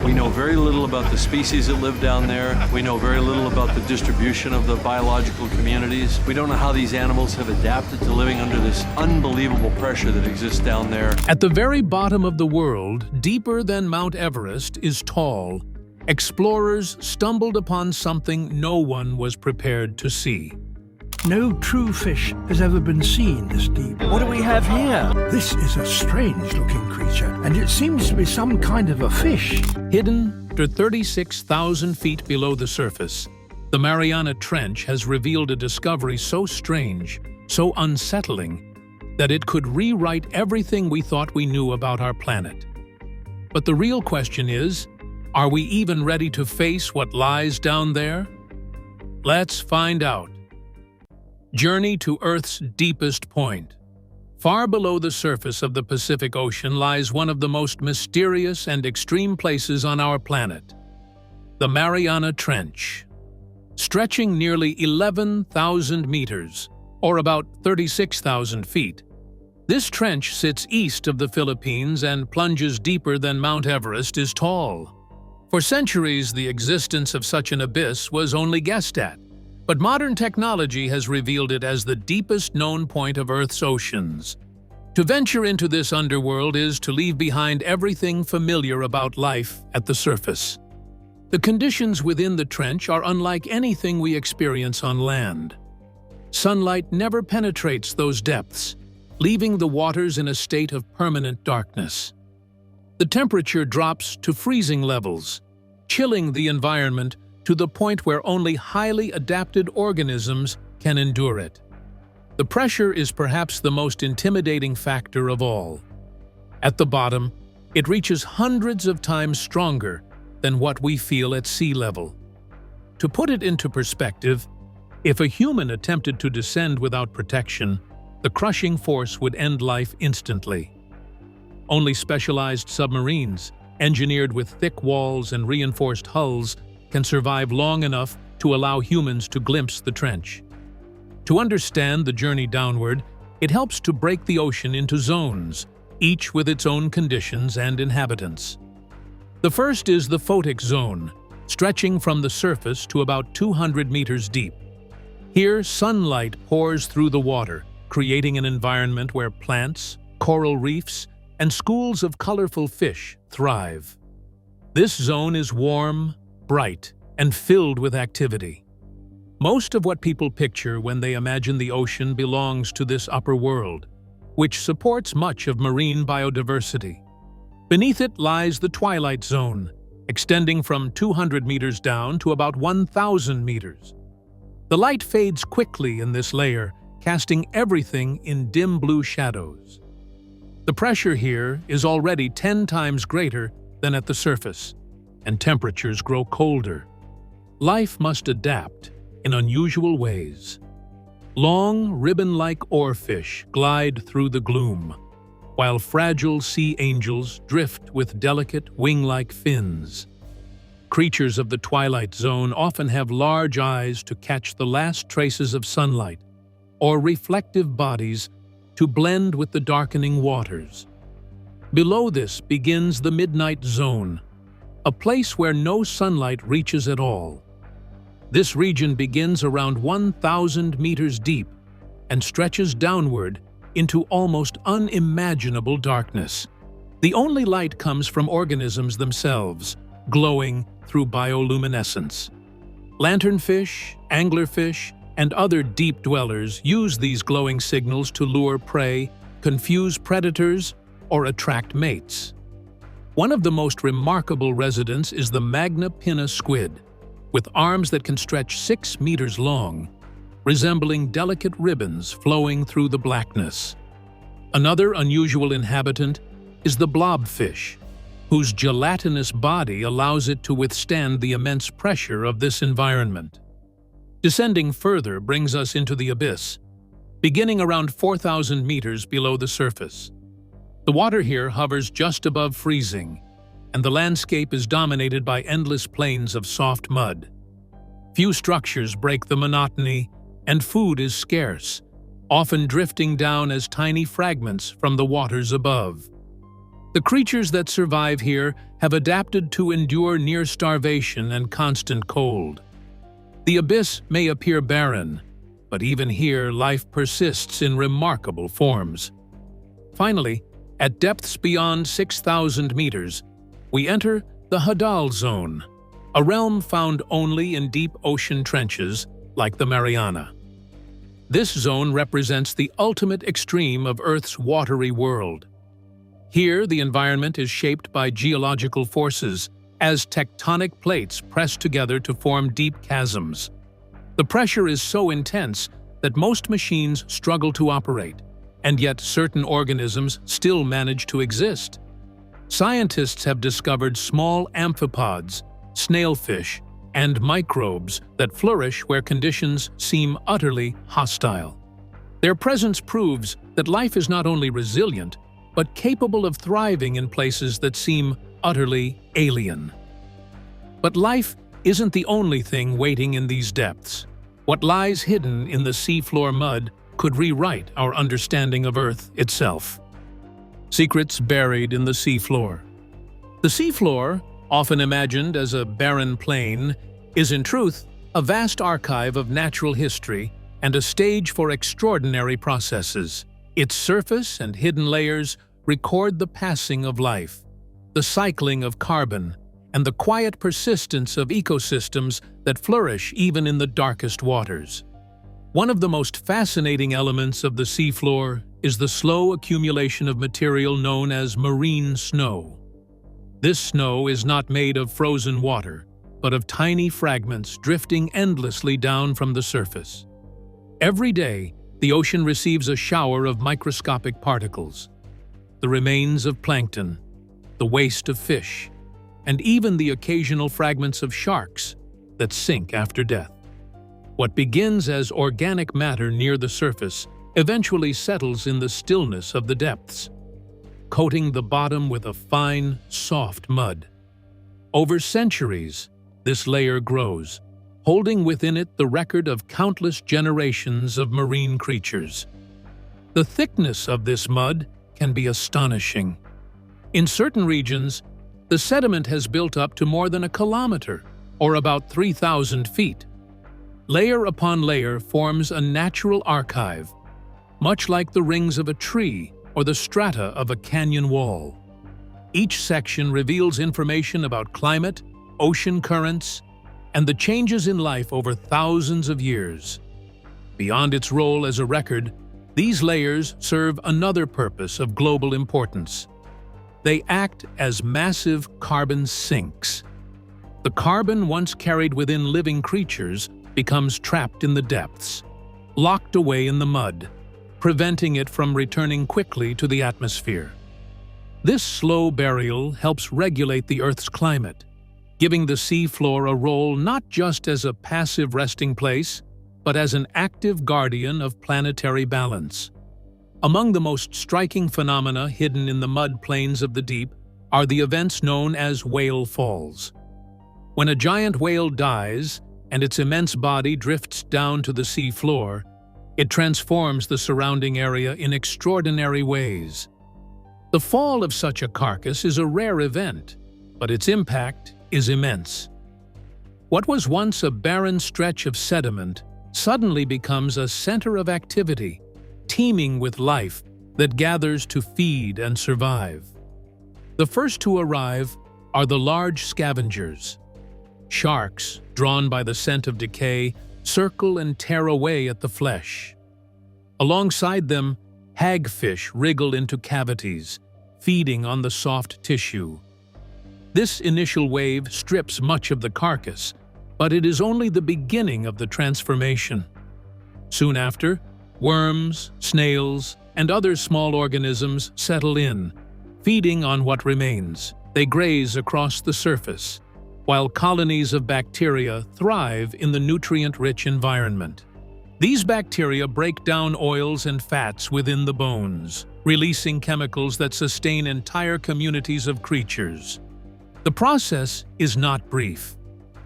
We know very little about the species that live down there. We know very little about the distribution of the biological communities. We don't know how these animals have adapted to living under this unbelievable pressure that exists down there. At the very bottom of the world, deeper than Mount Everest, is tall. Explorers stumbled upon something no one was prepared to see. No true fish has ever been seen this deep. What do we have here? This is a strange-looking creature, and it seems to be some kind of a fish. Hidden to 36,000 feet below the surface, the Mariana Trench has revealed a discovery so strange, so unsettling, that it could rewrite everything we thought we knew about our planet. But the real question is, are we even ready to face what lies down there? Let's find out. Journey to Earth's deepest point. Far below the surface of the Pacific Ocean lies one of the most mysterious and extreme places on our planet, the Mariana Trench. Stretching nearly 11,000 meters, or about 36,000 feet, this trench sits east of the Philippines and plunges deeper than Mount Everest is tall. For centuries, the existence of such an abyss was only guessed at, but modern technology has revealed it as the deepest known point of Earth's oceans. To venture into this underworld is to leave behind everything familiar about life at the surface. The conditions within the trench are unlike anything we experience on land. Sunlight never penetrates those depths, leaving the waters in a state of permanent darkness. The temperature drops to freezing levels, chilling the environment to the point where only highly adapted organisms can endure it. The pressure is perhaps the most intimidating factor of all. At the bottom, it reaches hundreds of times stronger than what we feel at sea level. To put it into perspective, if a human attempted to descend without protection, the crushing force would end life instantly. Only specialized submarines, engineered with thick walls and reinforced hulls, can survive long enough to allow humans to glimpse the trench. To understand the journey downward, it helps to break the ocean into zones, each with its own conditions and inhabitants. The first is the photic zone, stretching from the surface to about 200 meters deep. Here, sunlight pours through the water, creating an environment where plants, coral reefs, and schools of colorful fish thrive. This zone is warm, bright, and filled with activity. Most of what people picture when they imagine the ocean belongs to this upper world, which supports much of marine biodiversity. Beneath it lies the twilight zone, extending from 200 meters down to about 1,000 meters. The light fades quickly in this layer, casting everything in dim blue shadows. The pressure here is already 10 times greater than at the surface, and temperatures grow colder. Life must adapt in unusual ways. Long, ribbon-like oarfish glide through the gloom, while fragile sea angels drift with delicate wing-like fins. Creatures of the twilight zone often have large eyes to catch the last traces of sunlight, or reflective bodies to blend with the darkening waters. Below this begins the midnight zone, a place where no sunlight reaches at all. This region begins around 1,000 meters deep and stretches downward into almost unimaginable darkness. The only light comes from organisms themselves, glowing through bioluminescence. Lanternfish, anglerfish, and other deep dwellers use these glowing signals to lure prey, confuse predators, or attract mates. One of the most remarkable residents is the magna pinna squid, with arms that can stretch 6 meters long, resembling delicate ribbons flowing through the blackness. Another unusual inhabitant is the blobfish, whose gelatinous body allows it to withstand the immense pressure of this environment. Descending further brings us into the abyss, beginning around 4,000 meters below the surface. The water here hovers just above freezing, and the landscape is dominated by endless plains of soft mud. Few structures break the monotony, and food is scarce, often drifting down as tiny fragments from the waters above. The creatures that survive here have adapted to endure near starvation and constant cold. The abyss may appear barren, but even here life persists in remarkable forms. Finally, at depths beyond 6,000 meters, we enter the Hadal Zone, a realm found only in deep ocean trenches like the Mariana. This zone represents the ultimate extreme of Earth's watery world. Here, the environment is shaped by geological forces as tectonic plates press together to form deep chasms. The pressure is so intense that most machines struggle to operate, and yet certain organisms still manage to exist. Scientists have discovered small amphipods, snailfish, and microbes that flourish where conditions seem utterly hostile. Their presence proves that life is not only resilient, but capable of thriving in places that seem utterly alien. But life isn't the only thing waiting in these depths. What lies hidden in the seafloor mud could rewrite our understanding of Earth itself. Secrets buried in the seafloor. The seafloor, often imagined as a barren plain, is in truth a vast archive of natural history and a stage for extraordinary processes. Its surface and hidden layers record the passing of life, the cycling of carbon, and the quiet persistence of ecosystems that flourish even in the darkest waters. One of the most fascinating elements of the seafloor is the slow accumulation of material known as marine snow. This snow is not made of frozen water, but of tiny fragments drifting endlessly down from the surface. Every day, the ocean receives a shower of microscopic particles, the remains of plankton, the waste of fish, and even the occasional fragments of sharks that sink after death. What begins as organic matter near the surface eventually settles in the stillness of the depths, coating the bottom with a fine, soft mud. Over centuries, this layer grows, holding within it the record of countless generations of marine creatures. The thickness of this mud can be astonishing. In certain regions, the sediment has built up to more than a kilometer, or about 3,000 feet. Layer upon layer forms a natural archive, much like the rings of a tree or the strata of a canyon wall. Each section reveals information about climate, ocean currents, and the changes in life over thousands of years. Beyond its role as a record, these layers serve another purpose of global importance. They act as massive carbon sinks. The carbon once carried within living creatures becomes trapped in the depths, locked away in the mud, preventing it from returning quickly to the atmosphere. This slow burial helps regulate the Earth's climate, giving the seafloor a role not just as a passive resting place, but as an active guardian of planetary balance. Among the most striking phenomena hidden in the mud plains of the deep are the events known as whale falls. When a giant whale dies and its immense body drifts down to the seafloor, it transforms the surrounding area in extraordinary ways. The fall of such a carcass is a rare event, but its impact is immense. What was once a barren stretch of sediment suddenly becomes a center of activity, teeming with life that gathers to feed and survive. The first to arrive are the large scavengers. Sharks, drawn by the scent of decay, circle and tear away at the flesh. Alongside them, hagfish wriggle into cavities, feeding on the soft tissue. This initial wave strips much of the carcass, but it is only the beginning of the transformation. Soon after, worms, snails, and other small organisms settle in, feeding on what remains. They graze across the surface, while colonies of bacteria thrive in the nutrient-rich environment. These bacteria break down oils and fats within the bones, releasing chemicals that sustain entire communities of creatures. The process is not brief.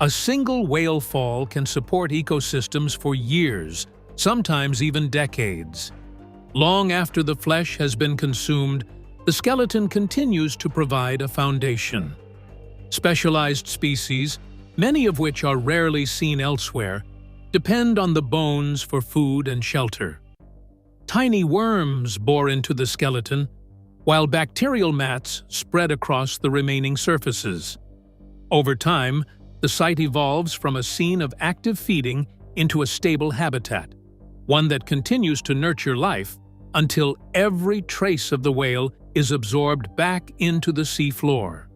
A single whale fall can support ecosystems for years, sometimes even decades. Long after the flesh has been consumed, the skeleton continues to provide a foundation. Specialized species, many of which are rarely seen elsewhere, depend on the bones for food and shelter. Tiny worms bore into the skeleton, while bacterial mats spread across the remaining surfaces. Over time, the site evolves from a scene of active feeding into a stable habitat, one that continues to nurture life until every trace of the whale is absorbed back into the seafloor.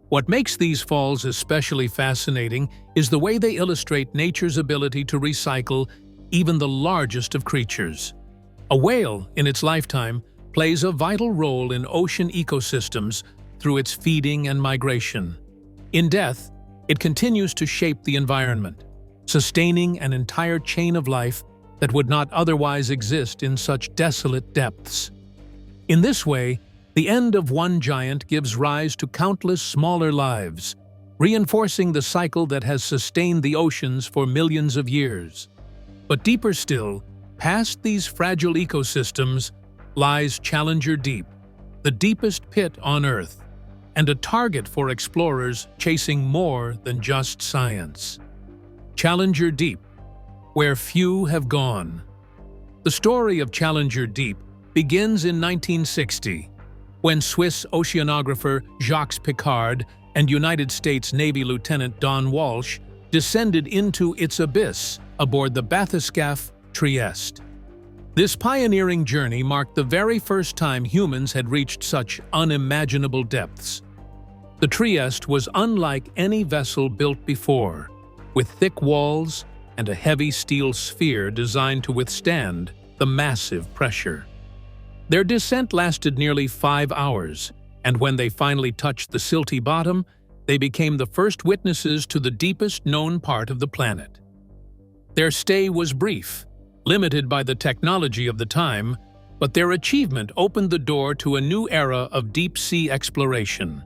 What makes these falls especially fascinating is the way they illustrate nature's ability to recycle even the largest of creatures. A whale, in its lifetime, plays a vital role in ocean ecosystems through its feeding and migration. In death, it continues to shape the environment, sustaining an entire chain of life that would not otherwise exist in such desolate depths. In this way, the end of one giant gives rise to countless smaller lives, reinforcing the cycle that has sustained the oceans for millions of years. But deeper still, past these fragile ecosystems, lies Challenger Deep, the deepest pit on Earth, and a target for explorers chasing more than just science. Challenger Deep, where few have gone. The story of Challenger Deep begins in 1960, when Swiss oceanographer Jacques Piccard and United States Navy Lieutenant Don Walsh descended into its abyss aboard the bathyscaphe Trieste. This pioneering journey marked the very first time humans had reached such unimaginable depths. The Trieste was unlike any vessel built before, with thick walls and a heavy steel sphere designed to withstand the massive pressure. Their descent lasted nearly 5 hours, and when they finally touched the silty bottom, they became the first witnesses to the deepest known part of the planet. Their stay was brief, limited by the technology of the time, but their achievement opened the door to a new era of deep-sea exploration.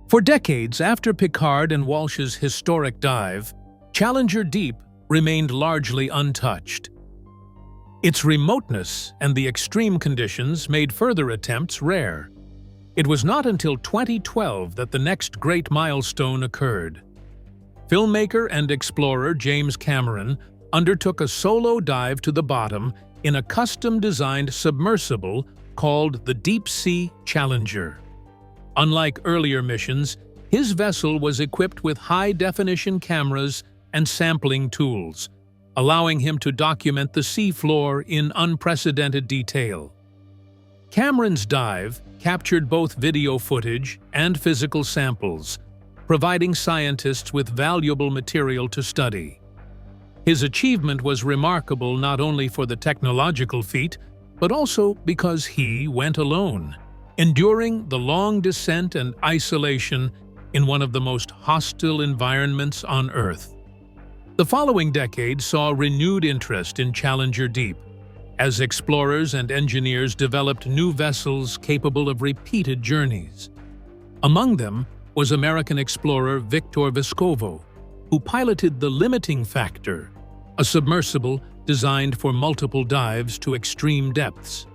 For decades after Piccard and Walsh's historic dive, Challenger Deep remained largely untouched. Its remoteness and the extreme conditions made further attempts rare. It was not until 2012 that the next great milestone occurred. Filmmaker and explorer James Cameron undertook a solo dive to the bottom in a custom-designed submersible called the Deep Sea Challenger. Unlike earlier missions, his vessel was equipped with high-definition cameras and sampling tools, allowing him to document the seafloor in unprecedented detail. Cameron's dive captured both video footage and physical samples, providing scientists with valuable material to study. His achievement was remarkable not only for the technological feat, but also because he went alone, enduring the long descent and isolation in one of the most hostile environments on Earth. The following decade saw renewed interest in Challenger Deep, as explorers and engineers developed new vessels capable of repeated journeys. Among them was American explorer Victor Vescovo, who piloted the Limiting Factor, a submersible designed for multiple dives to extreme depths.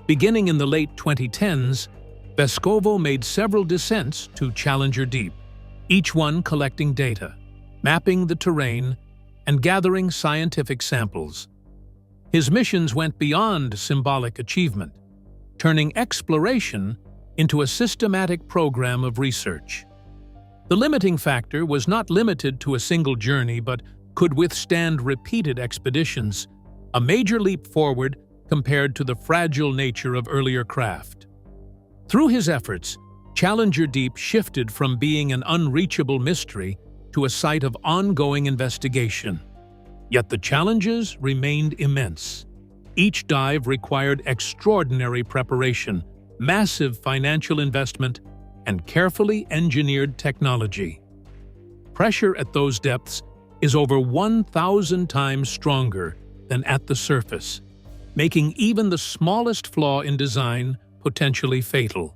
Beginning in the late 2010s, Vescovo made several descents to Challenger Deep, each one collecting data, mapping the terrain, and gathering scientific samples. His missions went beyond symbolic achievement, turning exploration into a systematic program of research. The Limiting Factor was not limited to a single journey but could withstand repeated expeditions, a major leap forward compared to the fragile nature of earlier craft. Through his efforts, Challenger Deep shifted from being an unreachable mystery to a site of ongoing investigation. Yet the challenges remained immense. Each dive required extraordinary preparation, massive financial investment, and carefully engineered technology. Pressure at those depths is over 1,000 times stronger than at the surface, making even the smallest flaw in design potentially fatal.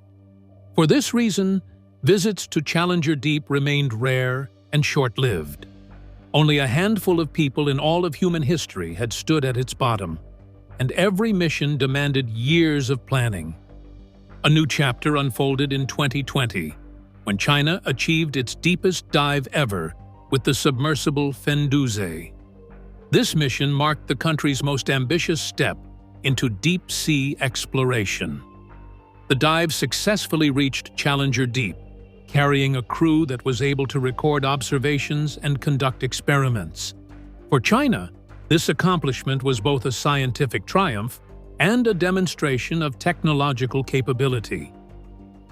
For this reason, visits to Challenger Deep remained rare and short-lived. Only a handful of people in all of human history had stood at its bottom, and every mission demanded years of planning. A new chapter unfolded in 2020, when China achieved its deepest dive ever with the submersible Undersea. This mission marked the country's most ambitious step into deep-sea exploration. The dive successfully reached Challenger Deep, carrying a crew that was able to record observations and conduct experiments. For China, this accomplishment was both a scientific triumph and a demonstration of technological capability.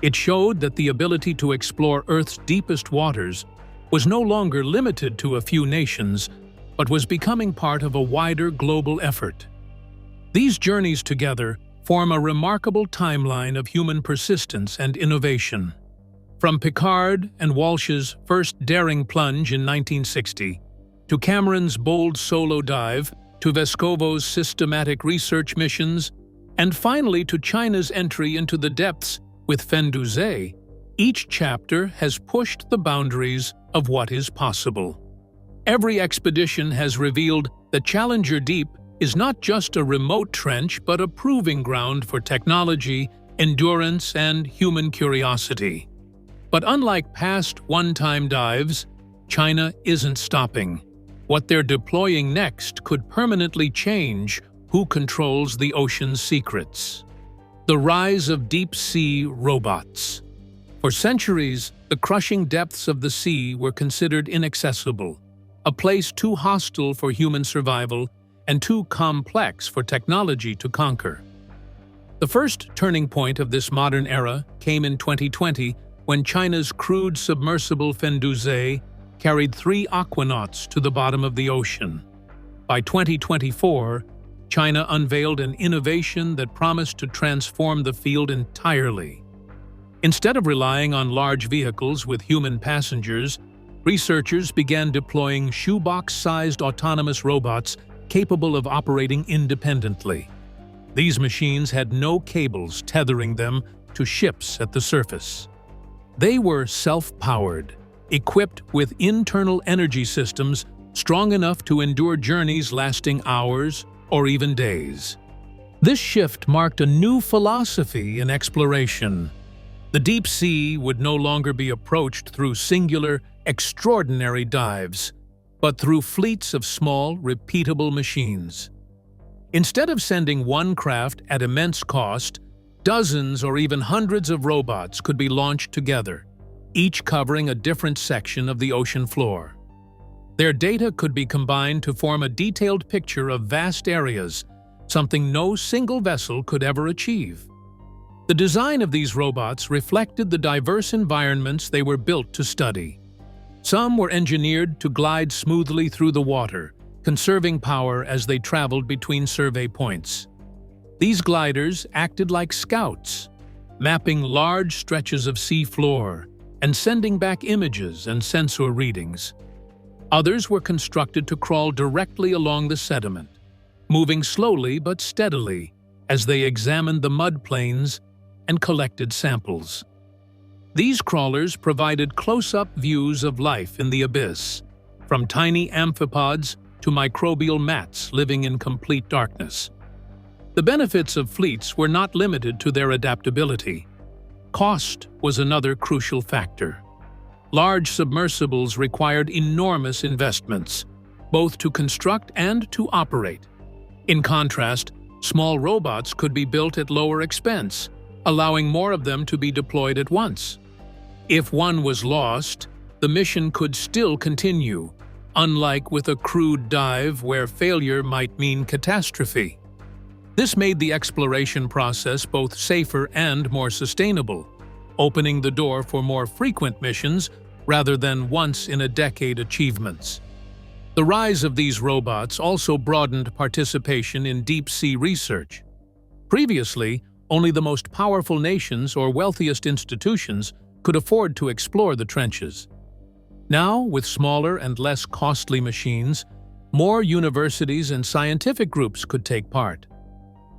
It showed that the ability to explore Earth's deepest waters was no longer limited to a few nations, but was becoming part of a wider global effort. These journeys together form a remarkable timeline of human persistence and innovation. From Picard and Walsh's first daring plunge in 1960, to Cameron's bold solo dive, to Vescovo's systematic research missions, and finally to China's entry into the depths with Undersea, each chapter has pushed the boundaries of what is possible. Every expedition has revealed that Challenger Deep is not just a remote trench but a proving ground for technology, endurance, and human curiosity. But unlike past one-time dives, China isn't stopping. What they're deploying next could permanently change who controls the ocean's secrets. The rise of deep-sea robots. For centuries, the crushing depths of the sea were considered inaccessible, a place too hostile for human survival and too complex for technology to conquer. The first turning point of this modern era came in 2020 when China's crewed submersible Undersea carried 3 aquanauts to the bottom of the ocean. By 2024, China unveiled an innovation that promised to transform the field entirely. Instead of relying on large vehicles with human passengers, researchers began deploying shoebox-sized autonomous robots capable of operating independently. These machines had no cables tethering them to ships at the surface. They were self-powered, equipped with internal energy systems strong enough to endure journeys lasting hours or even days. This shift marked a new philosophy in exploration. The deep sea would no longer be approached through singular, extraordinary dives, but through fleets of small, repeatable machines. Instead of sending one craft at immense cost, dozens or even hundreds of robots could be launched together, each covering a different section of the ocean floor. Their data could be combined to form a detailed picture of vast areas, something no single vessel could ever achieve. The design of these robots reflected the diverse environments they were built to study. Some were engineered to glide smoothly through the water, conserving power as they traveled between survey points. These gliders acted like scouts, mapping large stretches of seafloor and sending back images and sensor readings. Others were constructed to crawl directly along the sediment, moving slowly but steadily as they examined the mud plains and collected samples. These crawlers provided close-up views of life in the abyss, from tiny amphipods to microbial mats living in complete darkness. The benefits of fleets were not limited to their adaptability. Cost was another crucial factor. Large submersibles required enormous investments, both to construct and to operate. In contrast, small robots could be built at lower expense, allowing more of them to be deployed at once. If one was lost, the mission could still continue, unlike with a crewed dive where failure might mean catastrophe. This made the exploration process both safer and more sustainable, opening the door for more frequent missions rather than once-in-a-decade achievements. The rise of these robots also broadened participation in deep-sea research. Previously, only the most powerful nations or wealthiest institutions could afford to explore the trenches. Now, with smaller and less costly machines, more universities and scientific groups could take part.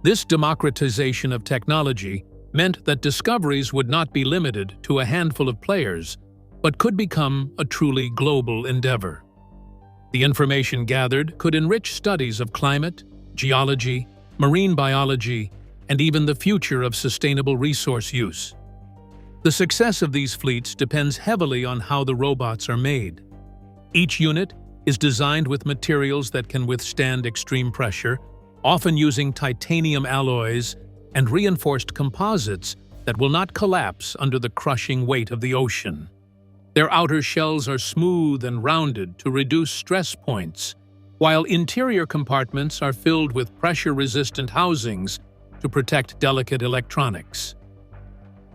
This democratization of technology meant that discoveries would not be limited to a handful of players, but could become a truly global endeavor. The information gathered could enrich studies of climate, geology, marine biology, and even the future of sustainable resource use. The success of these fleets depends heavily on how the robots are made. Each unit is designed with materials that can withstand extreme pressure, often using titanium alloys and reinforced composites that will not collapse under the crushing weight of the ocean. Their outer shells are smooth and rounded to reduce stress points, while interior compartments are filled with pressure-resistant housings to protect delicate electronics.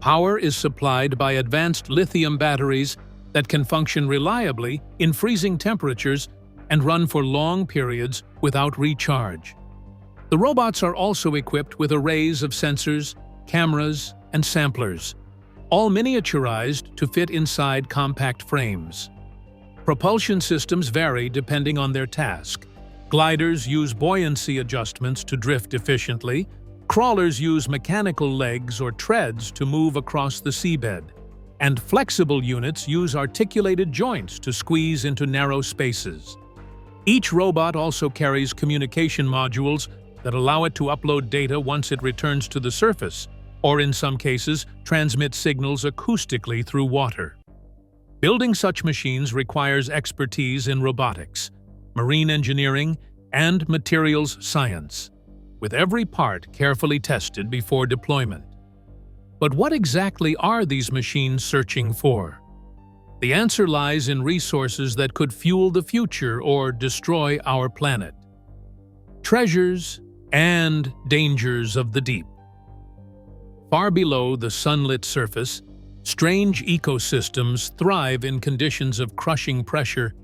Power is supplied by advanced lithium batteries that can function reliably in freezing temperatures and run for long periods without recharge. The robots are also equipped with arrays of sensors, cameras, and samplers, all miniaturized to fit inside compact frames. Propulsion systems vary depending on their task. Gliders use buoyancy adjustments to drift efficiently. Crawlers use mechanical legs or treads to move across the seabed. And flexible units use articulated joints to squeeze into narrow spaces. Each robot also carries communication modules that allow it to upload data once it returns to the surface, or in some cases, transmit signals acoustically through water. Building such machines requires expertise in robotics, marine engineering, and materials science, with every part carefully tested before deployment. But what exactly are these machines searching for? The answer lies in resources that could fuel the future or destroy our planet. Treasures and dangers of the deep. Far below the sunlit surface, strange ecosystems thrive in conditions of crushing pressure,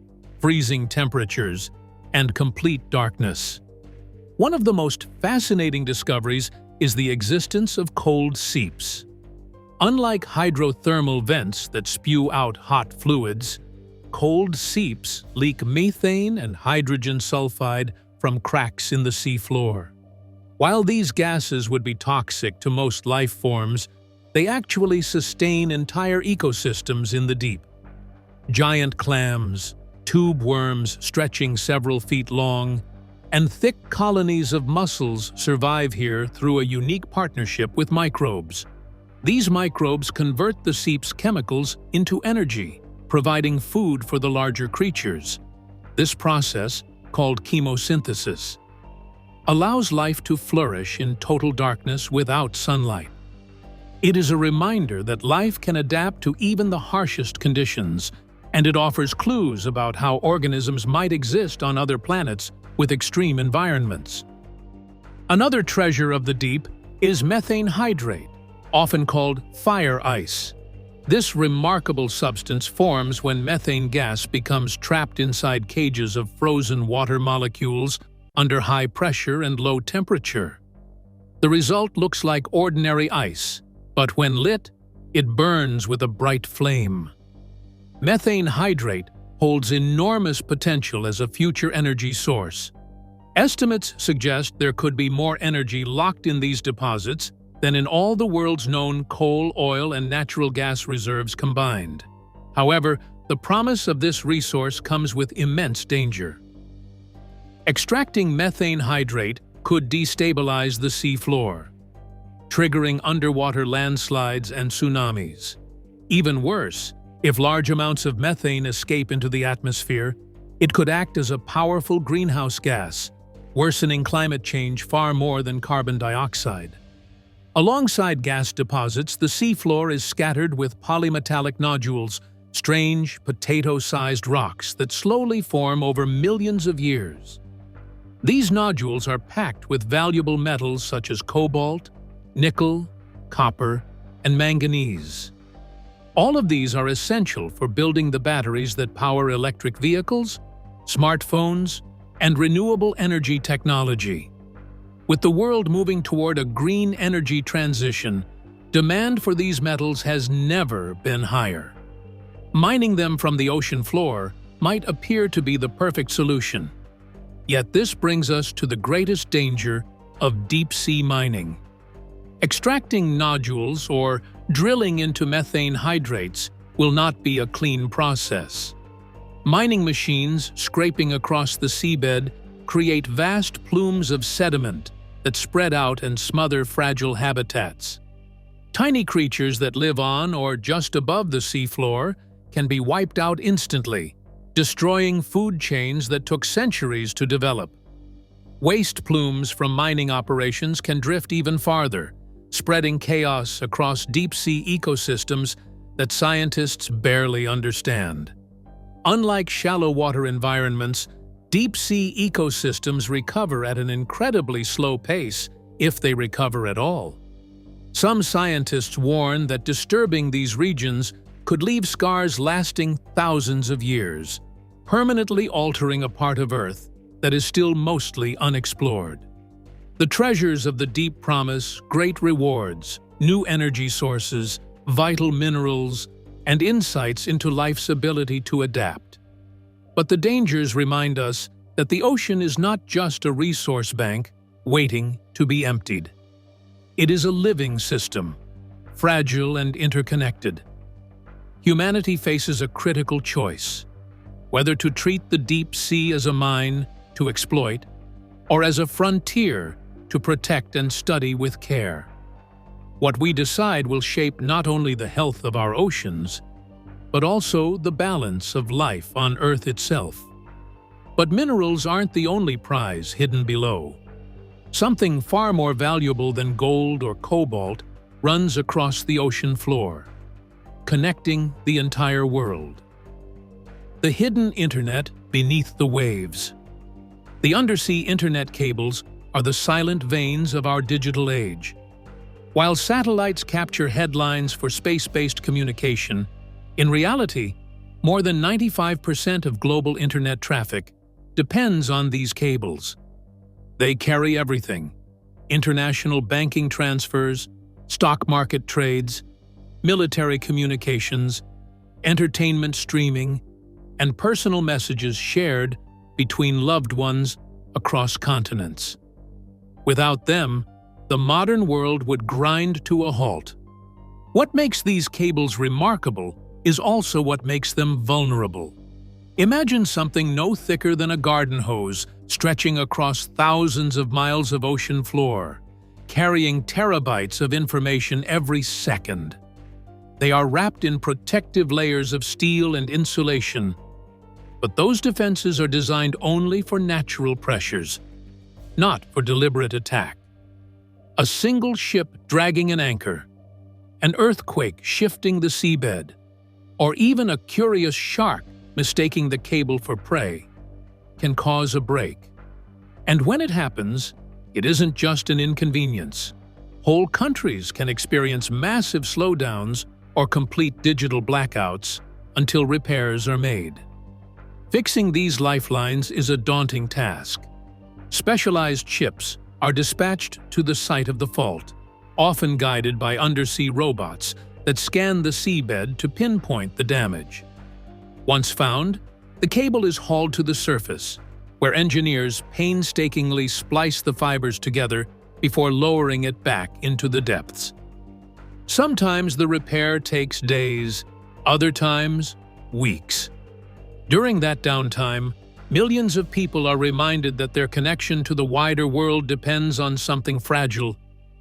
freezing temperatures, and complete darkness. One of the most fascinating discoveries is the existence of cold seeps. Unlike hydrothermal vents that spew out hot fluids, cold seeps leak methane and hydrogen sulfide from cracks in the seafloor. While these gases would be toxic to most life forms, they actually sustain entire ecosystems in the deep. Giant clams, tube worms stretching several feet long, and thick colonies of mussels survive here through a unique partnership with microbes. These microbes convert the seep's chemicals into energy, providing food for the larger creatures. This process, called chemosynthesis, allows life to flourish in total darkness without sunlight. It is a reminder that life can adapt to even the harshest conditions, and it offers clues about how organisms might exist on other planets with extreme environments. Another treasure of the deep is methane hydrate, often called fire ice. This remarkable substance forms when methane gas becomes trapped inside cages of frozen water molecules under high pressure and low temperature. The result looks like ordinary ice, but when lit, it burns with a bright flame. Methane hydrate holds enormous potential as a future energy source. Estimates suggest there could be more energy locked in these deposits than in all the world's known coal, oil, and natural gas reserves combined. However, the promise of this resource comes with immense danger. Extracting methane hydrate could destabilize the seafloor, triggering underwater landslides and tsunamis. Even worse, if large amounts of methane escape into the atmosphere, it could act as a powerful greenhouse gas, worsening climate change far more than carbon dioxide. Alongside gas deposits, the seafloor is scattered with polymetallic nodules, strange, potato-sized rocks that slowly form over millions of years. These nodules are packed with valuable metals such as cobalt, nickel, copper, and manganese. All of these are essential for building the batteries that power electric vehicles, smartphones, and renewable energy technology. With the world moving toward a green energy transition, demand for these metals has never been higher. Mining them from the ocean floor might appear to be the perfect solution. Yet this brings us to the greatest danger of deep-sea mining. Extracting nodules or drilling into methane hydrates will not be a clean process. Mining machines scraping across the seabed create vast plumes of sediment that spread out and smother fragile habitats. Tiny creatures that live on or just above the seafloor can be wiped out instantly, destroying food chains that took centuries to develop. Waste plumes from mining operations can drift even farther, spreading chaos across deep-sea ecosystems that scientists barely understand. Unlike shallow water environments, deep-sea ecosystems recover at an incredibly slow pace, if they recover at all. Some scientists warn that disturbing these regions could leave scars lasting thousands of years, permanently altering a part of Earth that is still mostly unexplored. The treasures of the deep promise great rewards, new energy sources, vital minerals, and insights into life's ability to adapt. But the dangers remind us that the ocean is not just a resource bank waiting to be emptied. It is a living system, fragile and interconnected. Humanity faces a critical choice, whether to treat the deep sea as a mine to exploit, or as a frontier to protect and study with care. What we decide will shape not only the health of our oceans, but also the balance of life on Earth itself. But minerals aren't the only prize hidden below. Something far more valuable than gold or cobalt runs across the ocean floor, connecting the entire world. The hidden internet beneath the waves. The undersea internet cables are the silent veins of our digital age. While satellites capture headlines for space-based communication, in reality, more than 95% of global internet traffic depends on these cables. They carry everything: international banking transfers, stock market trades, military communications, entertainment streaming, and personal messages shared between loved ones across continents. Without them, the modern world would grind to a halt. What makes these cables remarkable is also what makes them vulnerable. Imagine something no thicker than a garden hose stretching across thousands of miles of ocean floor, carrying terabytes of information every second. They are wrapped in protective layers of steel and insulation, but those defenses are designed only for natural pressures, not for deliberate attack. A single ship dragging an anchor, an earthquake shifting the seabed, or even a curious shark mistaking the cable for prey can cause a break. And when it happens, it isn't just an inconvenience. Whole countries can experience massive slowdowns or complete digital blackouts until repairs are made. Fixing these lifelines is a daunting task. Specialized ships are dispatched to the site of the fault, often guided by undersea robots that scan the seabed to pinpoint the damage. Once found, the cable is hauled to the surface, where engineers painstakingly splice the fibers together before lowering it back into the depths. Sometimes the repair takes days, other times, weeks. During that downtime, millions of people are reminded that their connection to the wider world depends on something fragile,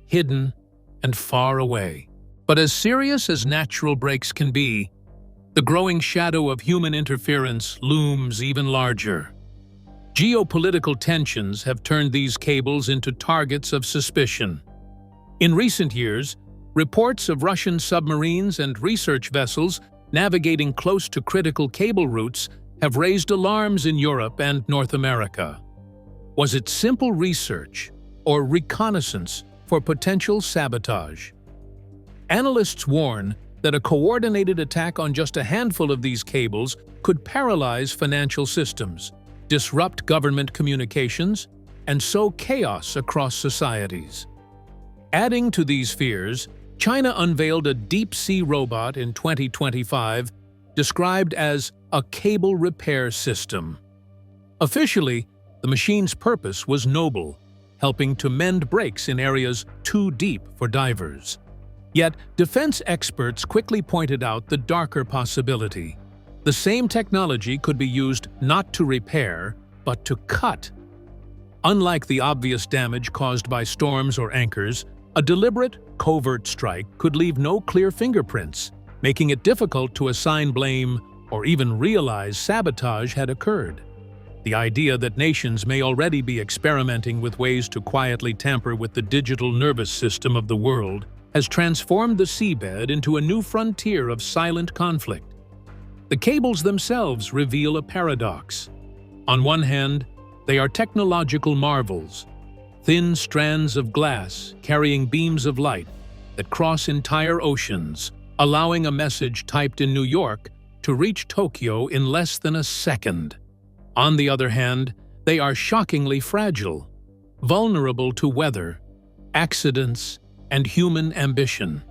hidden, and far away. But as serious as natural breaks can be, the growing shadow of human interference looms even larger. Geopolitical tensions have turned these cables into targets of suspicion. In recent years, reports of Russian submarines and research vessels navigating close to critical cable routes have raised alarms in Europe and North America. Was it simple research or reconnaissance for potential sabotage? Analysts warn that a coordinated attack on just a handful of these cables could paralyze financial systems, disrupt government communications, and sow chaos across societies. Adding to these fears, China unveiled a deep-sea robot in 2025 described as a cable repair system. Officially, the machine's purpose was noble, helping to mend breaks in areas too deep for divers. Yet, defense experts quickly pointed out the darker possibility. The same technology could be used not to repair, but to cut. Unlike the obvious damage caused by storms or anchors, a deliberate, covert strike could leave no clear fingerprints, making it difficult to assign blame or even realize sabotage had occurred. The idea that nations may already be experimenting with ways to quietly tamper with the digital nervous system of the world has transformed the seabed into a new frontier of silent conflict. The cables themselves reveal a paradox. On one hand, they are technological marvels, thin strands of glass carrying beams of light that cross entire oceans, allowing a message typed in New York to reach Tokyo in less than a second. On the other hand, they are shockingly fragile, vulnerable to weather, accidents, and human ambition.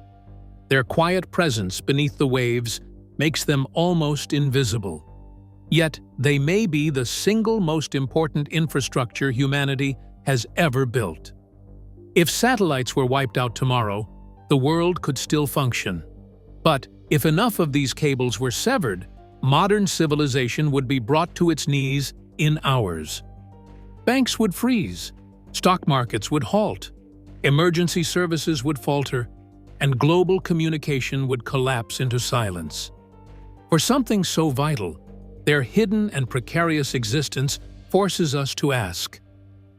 Their quiet presence beneath the waves makes them almost invisible. Yet they may be the single most important infrastructure humanity has ever built. If satellites were wiped out tomorrow, the world could still function. But if enough of these cables were severed, modern civilization would be brought to its knees in hours. Banks would freeze, stock markets would halt, emergency services would falter, and global communication would collapse into silence. For something so vital, their hidden and precarious existence forces us to ask,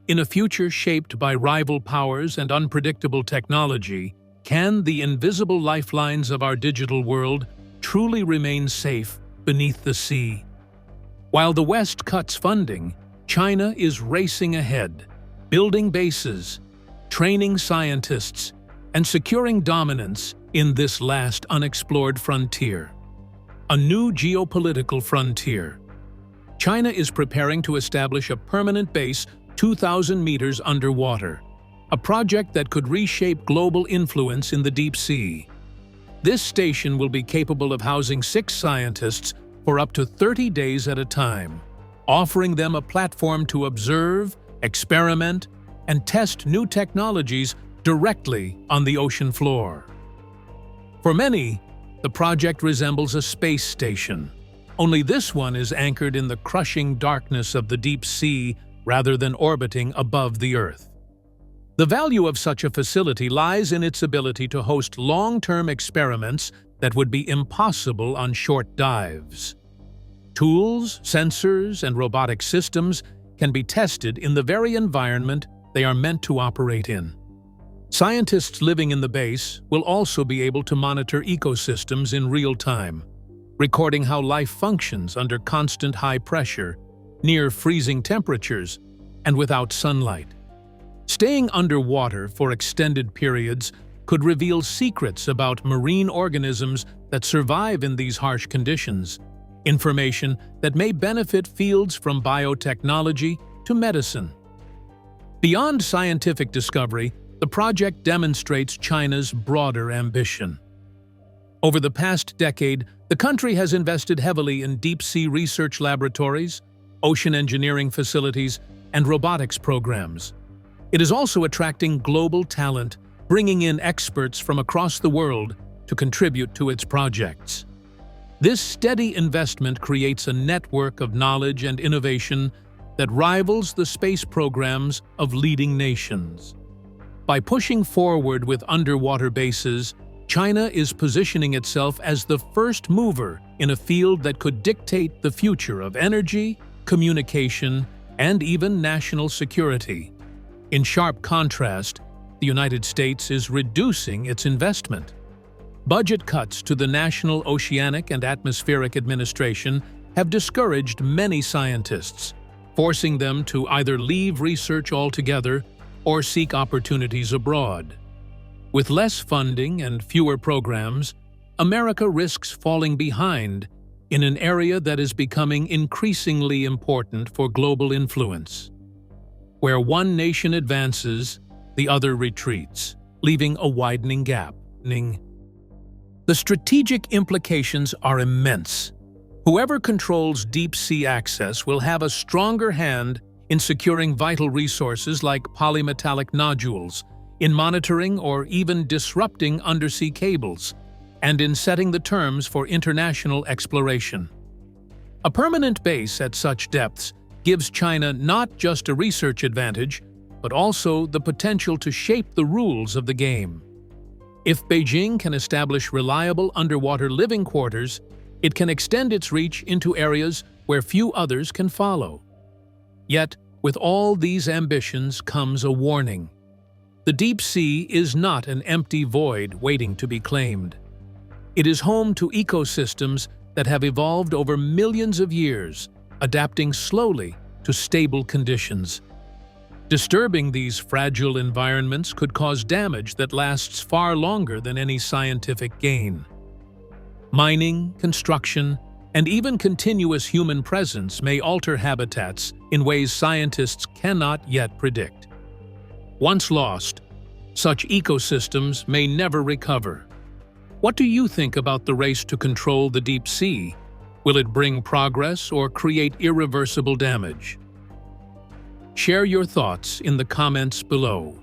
in a future shaped by rival powers and unpredictable technology, can the invisible lifelines of our digital world truly remain safe beneath the sea? While the West cuts funding, China is racing ahead, building bases, training scientists, and securing dominance in this last unexplored frontier. A new geopolitical frontier. China is preparing to establish a permanent base 2,000 meters underwater, a project that could reshape global influence in the deep sea. This station will be capable of housing 6 scientists for up to 30 days at a time, offering them a platform to observe, experiment, and test new technologies directly on the ocean floor. For many, the project resembles a space station, only this one is anchored in the crushing darkness of the deep sea rather than orbiting above the Earth. The value of such a facility lies in its ability to host long-term experiments that would be impossible on short dives. Tools, sensors, and robotic systems can be tested in the very environment they are meant to operate in. Scientists living in the base will also be able to monitor ecosystems in real time, recording how life functions under constant high pressure, near freezing temperatures, and without sunlight. Staying underwater for extended periods could reveal secrets about marine organisms that survive in these harsh conditions, information that may benefit fields from biotechnology to medicine. Beyond scientific discovery, the project demonstrates China's broader ambition. Over the past decade, the country has invested heavily in deep-sea research laboratories, ocean engineering facilities, and robotics programs. It is also attracting global talent, bringing in experts from across the world to contribute to its projects. This steady investment creates a network of knowledge and innovation that rivals the space programs of leading nations. By pushing forward with underwater bases, China is positioning itself as the first mover in a field that could dictate the future of energy, communication, and even national security. In sharp contrast, the United States is reducing its investment. Budget cuts to the National Oceanic and Atmospheric Administration have discouraged many scientists, forcing them to either leave research altogether or seek opportunities abroad. With less funding and fewer programs, America risks falling behind in an area that is becoming increasingly important for global influence. Where one nation advances, the other retreats, leaving a widening gap. The strategic implications are immense. Whoever controls deep-sea access will have a stronger hand in securing vital resources like polymetallic nodules, in monitoring or even disrupting undersea cables, and in setting the terms for international exploration. A permanent base at such depths gives China not just a research advantage, but also the potential to shape the rules of the game. If Beijing can establish reliable underwater living quarters, it can extend its reach into areas where few others can follow. Yet, with all these ambitions comes a warning. The deep sea is not an empty void waiting to be claimed. It is home to ecosystems that have evolved over millions of years, adapting slowly to stable conditions. Disturbing these fragile environments could cause damage that lasts far longer than any scientific gain. Mining, construction, and even continuous human presence may alter habitats in ways scientists cannot yet predict. Once lost, such ecosystems may never recover. What do you think about the race to control the deep sea? Will it bring progress or create irreversible damage? Share your thoughts in the comments below.